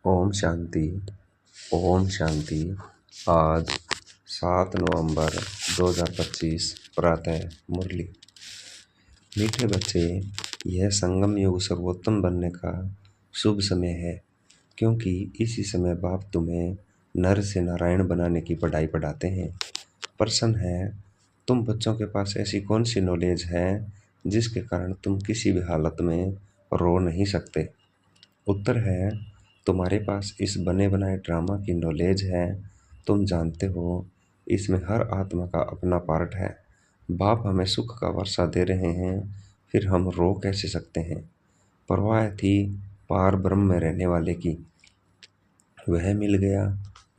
ओम शांति। ओम शांति। आज 7 नवंबर 2025 प्रातः मुरली। मीठे बच्चे, यह संगम युग सर्वोत्तम बनने का शुभ समय है, क्योंकि इसी समय बाप तुम्हें नर से नारायण बनाने की पढ़ाई पढ़ाते हैं। प्रश्न है, तुम बच्चों के पास ऐसी कौन सी नॉलेज है जिसके कारण तुम किसी भी हालत में रो नहीं सकते? उत्तर है, तुम्हारे पास इस बने बनाए ड्रामा की नॉलेज है। तुम जानते हो, इसमें हर आत्मा का अपना पार्ट है। बाप हमें सुख का वर्षा दे रहे हैं, फिर हम रो कैसे सकते हैं? परवाह थी पार ब्रह्म में रहने वाले की, वह मिल गया,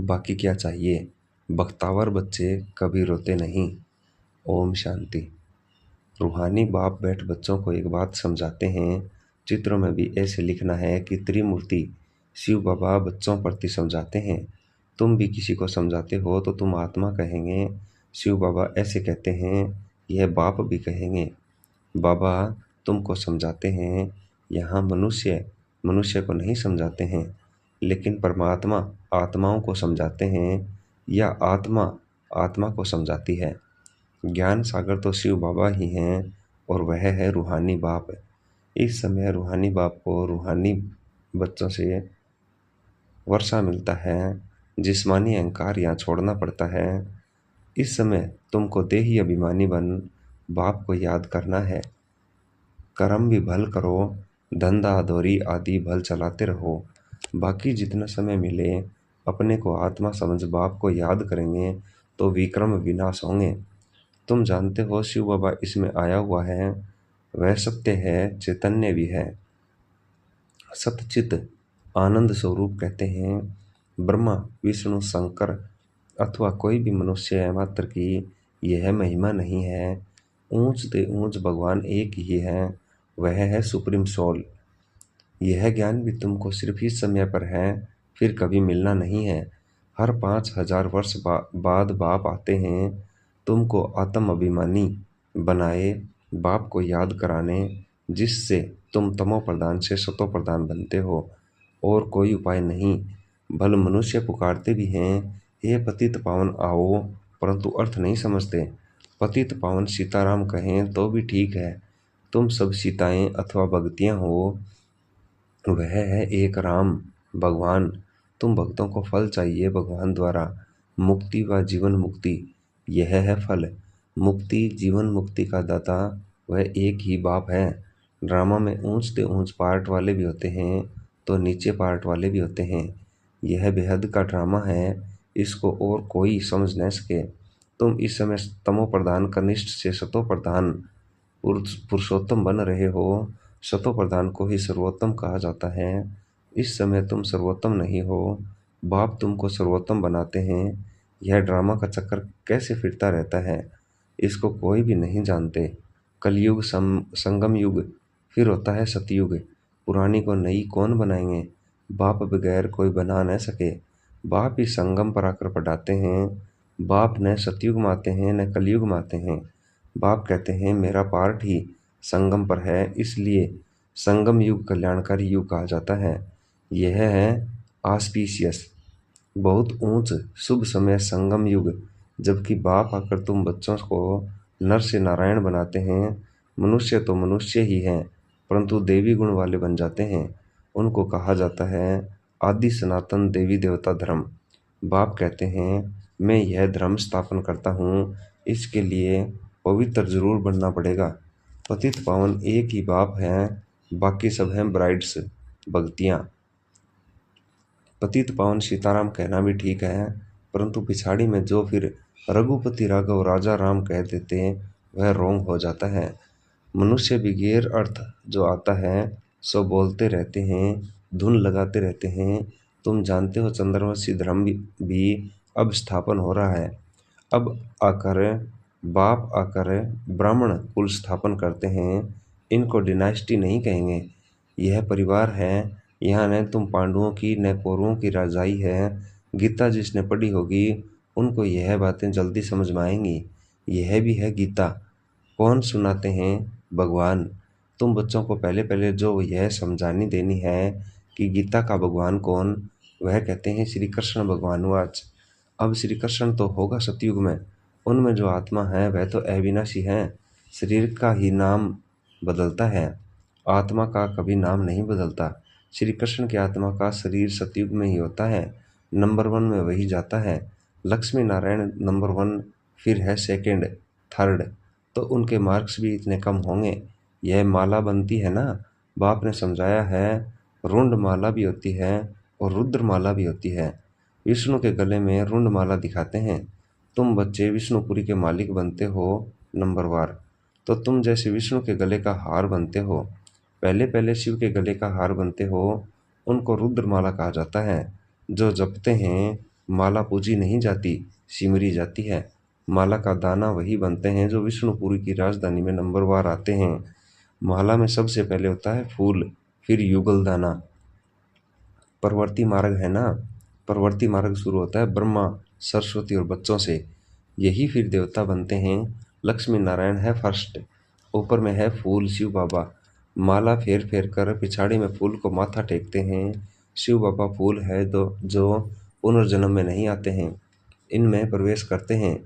बाकी क्या चाहिए? बख्तावर बच्चे कभी रोते नहीं। ओम शांति। रूहानी बाप बैठ बच्चों को एक बात समझाते हैं। चित्रों में भी ऐसे लिखना है कि त्रिमूर्ति शिव बाबा बच्चों प्रति समझाते हैं। तुम भी किसी को समझाते हो तो तुम आत्मा कहेंगे, शिव बाबा ऐसे कहते हैं, यह बाप भी कहेंगे। बाबा तुमको समझाते हैं, यहाँ मनुष्य मनुष्य को नहीं समझाते हैं, लेकिन परमात्मा आत्माओं को समझाते हैं, या आत्मा आत्मा को समझाती है। ज्ञान सागर तो शिव बाबा ही हैं और वह है रूहानी बाप। इस समय रूहानी बाप को रूहानी बच्चों से वर्षा मिलता है। जिस्मानी अहंकार यहाँ छोड़ना पड़ता है। इस समय तुमको देही अभिमानी बन बाप को याद करना है। कर्म भी भल करो, धंधा अधोरी आदि भल चलाते रहो। बाकी जितना समय मिले अपने को आत्मा समझ बाप को याद करेंगे तो विक्रम विनाश होंगे। तुम जानते हो शिव बाबा इसमें आया हुआ है, वह सत्य है, चैतन्य भी है, सतचित आनंद स्वरूप कहते हैं। ब्रह्मा विष्णु शंकर अथवा कोई भी मनुष्य मात्र की यह महिमा नहीं है। ऊंच से ऊंच भगवान एक ही है, वह है सुप्रीम सोल। यह ज्ञान भी तुमको सिर्फ इस समय पर है, फिर कभी मिलना नहीं है। हर 5000 वर्ष बाद बाप आते हैं तुमको आत्म अभिमानी बनाए, बाप को याद कराने, जिससे तुम तमो प्रधान से सतो प्रधान बनते हो। और कोई उपाय नहीं। भल मनुष्य पुकारते भी हैं, हे पतित पावन आओ, परंतु अर्थ नहीं समझते। पतित पावन सीताराम कहें तो भी ठीक है, तुम सब सीताएं अथवा भक्तियां हो, वह है एक राम भगवान। तुम भक्तों को फल चाहिए भगवान द्वारा, मुक्ति व जीवन मुक्ति, यह है फल। मुक्ति जीवन मुक्ति का दाता वह एक ही बाप है। ड्रामा में ऊंच से ऊंच पार्ट वाले भी होते हैं तो नीचे पार्ट वाले भी होते हैं। यह बेहद का ड्रामा है, इसको और कोई समझ न सके। तुम इस समय तमो प्रधान कनिष्ठ से सतो प्रधान पुरुषोत्तम बन रहे हो। सतो प्रधान को ही सर्वोत्तम कहा जाता है। इस समय तुम सर्वोत्तम नहीं हो, बाप तुमको सर्वोत्तम बनाते हैं। यह ड्रामा का चक्कर कैसे फिरता रहता है, इसको कोई भी नहीं जानते। कलयुग संगम युग, फिर होता है सतयुग। पुरानी को नई कौन बनाएंगे? बाप बगैर कोई बना न सके। बाप ही संगम पर आकर पढ़ाते हैं। बाप न सतयुग में आते हैं न कलयुग में आते हैं। बाप कहते हैं मेरा पार्ट ही संगम पर है, इसलिए संगम युग कल्याणकारी युग कहा जाता है। यह है ऑस्पिशियस, बहुत ऊंच शुभ समय संगम युग, जबकि बाप आकर तुम बच्चों को नर से नारायण बनाते हैं। मनुष्य तो मनुष्य ही हैं, परंतु देवी गुण वाले बन जाते हैं। उनको कहा जाता है आदि सनातन देवी देवता धर्म। बाप कहते हैं मैं यह धर्म स्थापन करता हूँ, इसके लिए पवित्र जरूर बनना पड़ेगा। पतित पावन एक ही बाप है, बाकी सब हैं ब्राइड्स, भक्तियाँ। पतित पावन सीताराम कहना भी ठीक है, परंतु पिछाड़ी में जो फिर रघुपति राघव राजा राम कह देते हैं वह रोंग हो जाता है। मनुष्य भी गैर अर्थ जो आता है सो बोलते रहते हैं, धुन लगाते रहते हैं। तुम जानते हो चंद्रवंशी धर्म भी अब स्थापन हो रहा है। अब आकर बाप आकर ब्राह्मण कुल स्थापन करते हैं। इनको डिनास्टी नहीं कहेंगे, यह परिवार है। यहाँ न तुम पांडवों की न कौरवों की राजाई है। गीता जिसने पढ़ी होगी उनको यह बातें जल्दी समझ में आएंगी। यह भी है गीता। कौन सुनाते हैं? भगवान। तुम बच्चों को पहले पहले जो यह समझानी देनी है कि गीता का भगवान कौन, वह कहते हैं श्री कृष्ण भगवानुवाच। अब श्री कृष्ण तो होगा सतयुग में, उनमें जो आत्मा है वह तो अविनाशी है, शरीर का ही नाम बदलता है, आत्मा का कभी नाम नहीं बदलता। श्री कृष्ण की आत्मा का शरीर सतयुग में ही होता है, नंबर 1 में वही जाता है। लक्ष्मी नारायण नंबर 1, फिर है सेकंड, थर्ड, तो उनके मार्क्स भी इतने कम होंगे। यह माला बनती है ना, बाप ने समझाया है, रुंड माला भी होती है और रुद्र माला भी होती है। विष्णु के गले में रुंड माला दिखाते हैं। तुम बच्चे विष्णुपुरी के मालिक बनते हो नंबर वार, तो तुम जैसे विष्णु के गले का हार बनते हो। पहले पहले शिव के गले का हार बनते हो, उनको रुद्र माला कहा जाता है। जो जपते हैं माला पूजी नहीं जाती, सिमरी जाती है। माला का दाना वही बनते हैं जो विष्णुपुरी की राजधानी में नंबर वार आते हैं। माला में सबसे पहले होता है फूल, फिर युगल दाना। प्रवृत्ति मार्ग है ना, प्रवृत्ति मार्ग शुरू होता है ब्रह्मा, सरस्वती और बच्चों से, यही फिर देवता बनते हैं। लक्ष्मी नारायण है फर्स्ट, ऊपर में है फूल शिव बाबा। माला फेर फेर कर पिछाड़ी में फूल को माथा टेकते हैं। शिव बाबा फूल है जो पुनर्जन्म में नहीं आते हैं, इनमें प्रवेश करते हैं,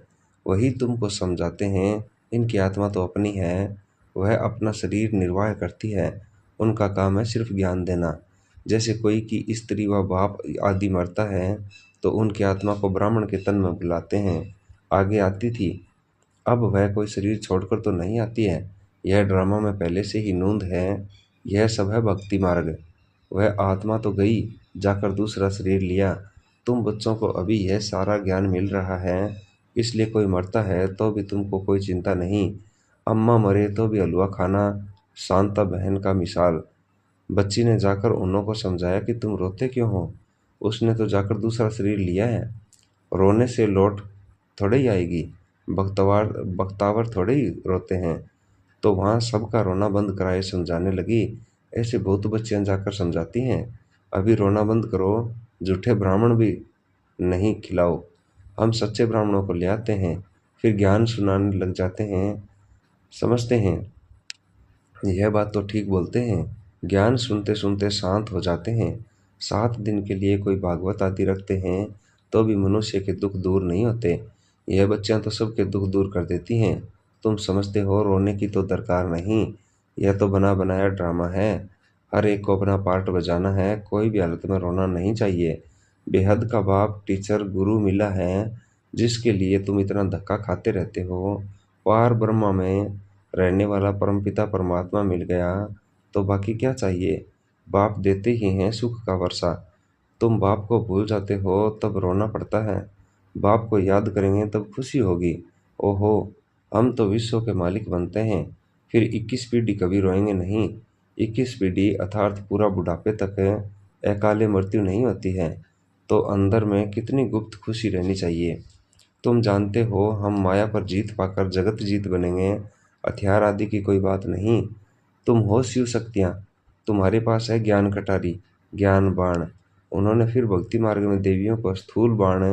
वही तुमको समझाते हैं। इनकी आत्मा तो अपनी है, वह अपना शरीर निर्वाह करती है, उनका काम है सिर्फ ज्ञान देना। जैसे कोई की स्त्री व बाप आदि मरता है तो उनकी आत्मा को ब्राह्मण के तन में बुलाते हैं, आगे आती थी, अब वह कोई शरीर छोड़कर तो नहीं आती है, यह ड्रामा में पहले से ही नूंद है। यह सब है भक्ति मार्ग। वह आत्मा तो गई, जाकर दूसरा शरीर लिया। तुम बच्चों को अभी यह सारा ज्ञान मिल रहा है, इसलिए कोई मरता है तो भी तुमको कोई चिंता नहीं। अम्मा मरे तो भी हलवा खाना, शांता बहन का मिसाल। बच्ची ने जाकर उन्हों को समझाया कि तुम रोते क्यों हो, उसने तो जाकर दूसरा शरीर लिया है, रोने से लौट थोड़े ही आएगी, बख्तवार बख्तावर थोड़े ही रोते हैं। तो वहाँ सबका रोना बंद कराए समझाने लगी। ऐसे बहुत बच्चियाँ जाकर समझाती हैं, अभी रोना बंद करो, झूठे ब्राह्मण भी नहीं खिलाओ। हम सच्चे ब्राह्मणों को ले आते हैं, फिर ज्ञान सुनाने लग जाते हैं। समझते हैं यह बात तो ठीक बोलते हैं, ज्ञान सुनते सुनते शांत हो जाते हैं। 7 दिन के लिए कोई भागवत आदि रखते हैं तो भी मनुष्य के दुख दूर नहीं होते। यह बच्चियां तो सबके दुख दूर कर देती हैं। तुम समझते हो रोने की तो दरकार नहीं, यह तो बना बनाया ड्रामा है। हर एक को अपना पार्ट बजाना है, कोई भी हालत में रोना नहीं चाहिए। बेहद का बाप टीचर गुरु मिला है, जिसके लिए तुम इतना धक्का खाते रहते हो। पार ब्रह्मा में रहने वाला परमपिता परमात्मा मिल गया तो बाकी क्या चाहिए। बाप देते ही हैं सुख का वर्षा। तुम बाप को भूल जाते हो तब रोना पड़ता है, बाप को याद करेंगे तब खुशी होगी। ओहो, हम तो विश्व के मालिक बनते हैं, फिर 21 पीढ़ी कभी रोएंगे नहीं। 21 पीढ़ी अर्थात पूरा बुढ़ापे तक अकाले मृत्यु नहीं होती है, तो अंदर में कितनी गुप्त खुशी रहनी चाहिए। तुम जानते हो हम माया पर जीत पाकर जगत जीत बनेंगे, हथियार आदि की कोई बात नहीं। तुम हो शिव शक्तियाँ, तुम्हारे पास है ज्ञान कटारी, ज्ञान बाण। उन्होंने फिर भक्ति मार्ग में देवियों को स्थूल बाण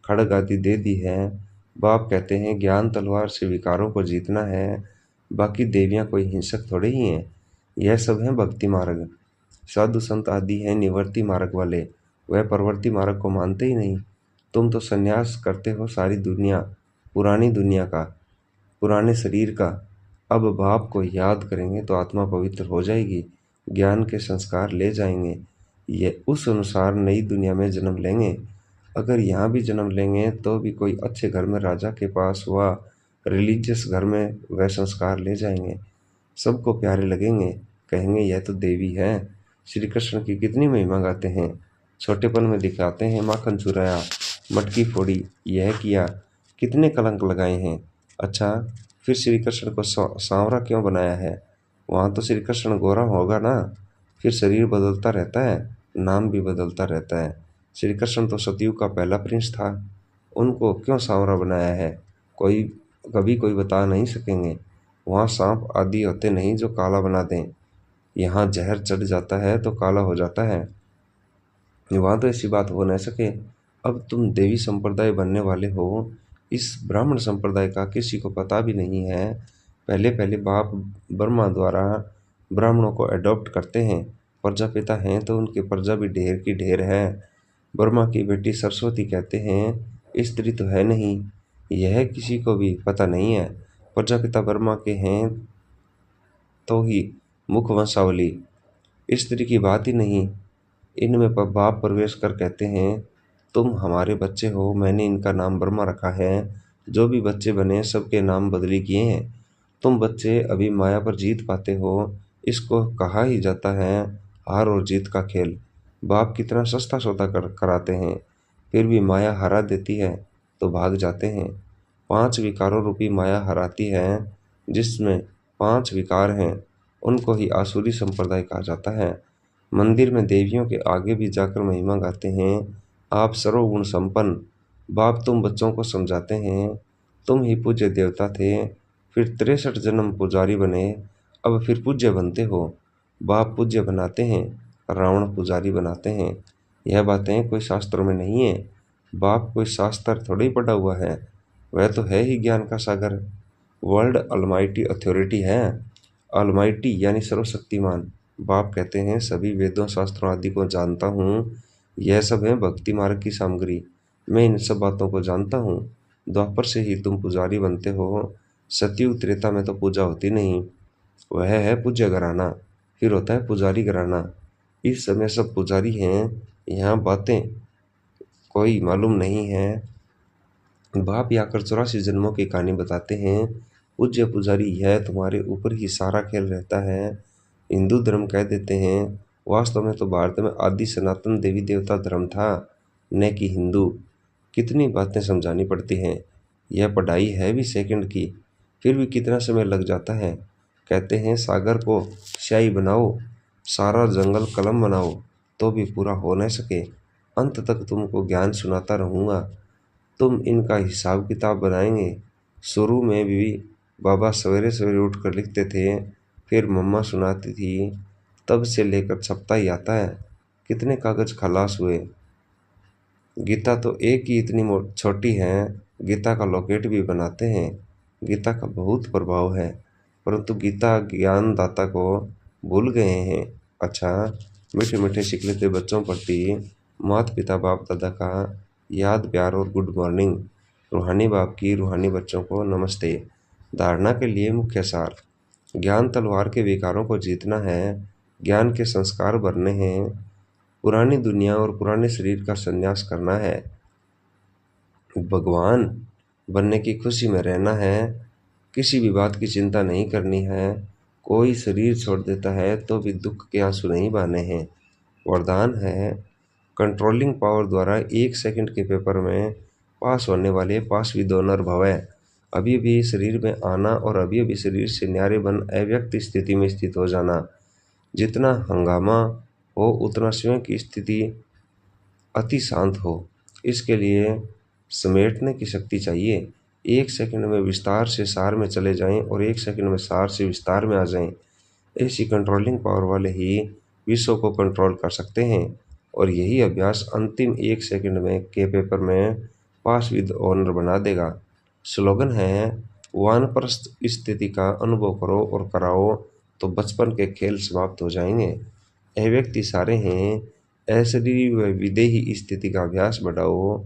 खड्ग आदि दे दी है। बाप कहते हैं ज्ञान तलवार से विकारों को जीतना है, बाकी देवियाँ कोई हिंसक थोड़े ही हैं। यह सब है भक्ति मार्ग। साधु संत आदि हैं निवर्ति मार्ग वाले, वह प्रवृत्ति मार्ग को मानते ही नहीं। तुम तो संन्यास करते हो सारी दुनिया, पुरानी दुनिया का, पुराने शरीर का। अब बाप को याद करेंगे तो आत्मा पवित्र हो जाएगी, ज्ञान के संस्कार ले जाएंगे, ये उस अनुसार नई दुनिया में जन्म लेंगे। अगर यहाँ भी जन्म लेंगे तो भी कोई अच्छे घर में राजा के पास व रिलीजियस घर में वह संस्कार ले जाएंगे, सबको प्यारे लगेंगे, कहेंगे यह तो देवी है। श्री कृष्ण की कितनी महिमा गाते हैं, छोटेपन में दिखाते हैं माखन चुराया, मटकी फोड़ी, यह किया, कितने कलंक लगाए हैं। अच्छा, फिर श्री कृष्ण को सांवरा क्यों बनाया है, वहाँ तो श्री कृष्ण गोरा होगा ना। फिर शरीर बदलता रहता है, नाम भी बदलता रहता है। श्री कृष्ण तो सतयुग का पहला प्रिंस था, उनको क्यों सांवरा बनाया है, कोई कभी कोई बता नहीं सकेंगे। वहाँ सांप आदि होते नहीं जो काला बना दें, यहाँ जहर चढ़ जाता है तो काला हो जाता है, वहाँ तो ऐसी बात हो न सके। अब तुम देवी संप्रदाय बनने वाले हो, इस ब्राह्मण संप्रदाय का किसी को पता भी नहीं है। पहले पहले बाप ब्रह्मा द्वारा ब्राह्मणों को अडॉप्ट करते हैं, प्रजापिता हैं तो उनकी प्रजा भी ढेर की ढेर है। ब्रह्मा की बेटी सरस्वती कहते हैं स्त्री तो है नहीं, यह किसी को भी पता नहीं है। प्रजापिता ब्रह्मा के हैं तो ही मुख वंशावली, स्त्री की बात ही नहीं। इनमें बाप प्रवेश कर कहते हैं तुम हमारे बच्चे हो, मैंने इनका नाम ब्रह्मा रखा है। जो भी बच्चे बने सबके नाम बदली किए हैं। तुम बच्चे अभी माया पर जीत पाते हो, इसको कहा ही जाता है हार और जीत का खेल। बाप कितना सस्ता सौदा कराते हैं, फिर भी माया हरा देती है तो भाग जाते हैं। 5 विकारों रूपी माया हराती है। जिसमें 5 विकार हैं उनको ही आसुरी संप्रदाय कहा जाता है। मंदिर में देवियों के आगे भी जाकर महिमा गाते हैं आप सर्वगुण संपन्न। बाप तुम बच्चों को समझाते हैं तुम ही पूज्य देवता थे, फिर 63 जन्म पुजारी बने, अब फिर पूज्य बनते हो। बाप पूज्य बनाते हैं, रावण पुजारी बनाते हैं। यह बातें कोई शास्त्रों में नहीं है। बाप कोई शास्त्र थोड़ी ही पढ़ा हुआ है, वह तो है ही ज्ञान का सागर। वर्ल्ड अलमाइटी अथॉरिटी है। अलमाइटी यानी सर्वशक्तिमान। बाप कहते हैं सभी वेदों शास्त्रों आदि को जानता हूँ, यह सब है भक्ति मार्ग की सामग्री। मैं इन सब बातों को जानता हूँ। द्वापर से ही तुम पुजारी बनते हो, सतयुग त्रेता में तो पूजा होती नहीं, वह है पूज्य घराना, फिर होता है पुजारी घराना। इस समय सब पुजारी हैं, यहाँ बातें कोई मालूम नहीं है। बाप आकर 84 जन्मों की कहानी बताते हैं। पूज्य पुजारी यह तुम्हारे ऊपर ही सारा खेल रहता है। हिंदू धर्म कह देते हैं, वास्तव में तो भारत में आदि सनातन देवी देवता धर्म था, न कि हिंदू। कितनी बातें समझानी पड़ती हैं। यह पढ़ाई है भी सेकंड की, फिर भी कितना समय लग जाता है। कहते हैं सागर को स्याही बनाओ, सारा जंगल कलम बनाओ, तो भी पूरा हो न सके। अंत तक तुमको ज्ञान सुनाता रहूँगा, तुम इनका हिसाब किताब बनाएंगे। शुरू में भी बाबा सवेरे सवेरे उठकर लिखते थे, फिर मम्मा सुनाती थी, तब से लेकर छपता ही आता है। कितने कागज खलास हुए। गीता तो एक ही इतनी छोटी है, गीता का लॉकेट भी बनाते हैं। गीता का बहुत प्रभाव है, परंतु गीता ज्ञानदाता को भूल गए हैं। अच्छा, मीठे मीठे शिकलते बच्चों प्रति माता पिता बाप दादा का याद प्यार और गुड मॉर्निंग। रूहानी बाप की रूहानी बच्चों को नमस्ते। धारणा के लिए मुख्य सार। ज्ञान तलवार के विकारों को जीतना है, ज्ञान के संस्कार भरने हैं, पुरानी दुनिया और पुराने शरीर का संन्यास करना है, भगवान बनने की खुशी में रहना है, किसी भी बात की चिंता नहीं करनी है। कोई शरीर छोड़ देता है तो भी दुख के आंसू नहीं बहाने हैं। वरदान है कंट्रोलिंग पावर द्वारा 1 सेकंड के पेपर में पास होने वाले पास विदोनर भवै। अभी भी शरीर में आना और अभी अभी शरीर से न्यारे बन अव्यक्त स्थिति में स्थित हो जाना। जितना हंगामा हो उतना स्वयं की स्थिति अति शांत हो। इसके लिए समेटने की शक्ति चाहिए। 1 सेकंड में विस्तार से सार में चले जाएं और 1 सेकंड में सार से विस्तार में आ जाएं। ऐसी कंट्रोलिंग पावर वाले ही विश्व को कंट्रोल कर सकते हैं, और यही अभ्यास अंतिम 1 सेकंड में के पेपर में पास विद ऑनर बना देगा। स्लोगन है वानप्रस्थ स्थिति का अनुभव करो और कराओ तो बचपन के खेल समाप्त हो जाएंगे। यह व्यक्ति सारे हैं, ऐश्वर्य व विदेही स्थिति का अभ्यास बढ़ाओ।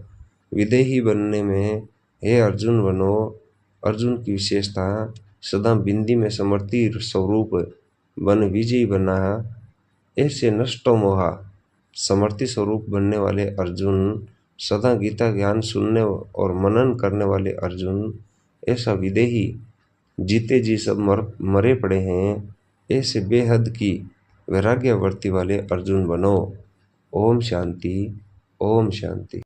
विदेही बनने में हे अर्जुन बनो। अर्जुन की विशेषता सदा बिंदी में समर्थी स्वरूप बन विजयी बना। ऐसे नष्टो मोहा। समर्थी स्वरूप बनने वाले अर्जुन, सदा गीता ज्ञान सुनने और मनन करने वाले अर्जुन, ऐसा विदेही जीते जी सब मरे पड़े हैं, ऐसे बेहद की वैराग्यवर्ती वाले अर्जुन बनो। ओम शांति, ओम शांति।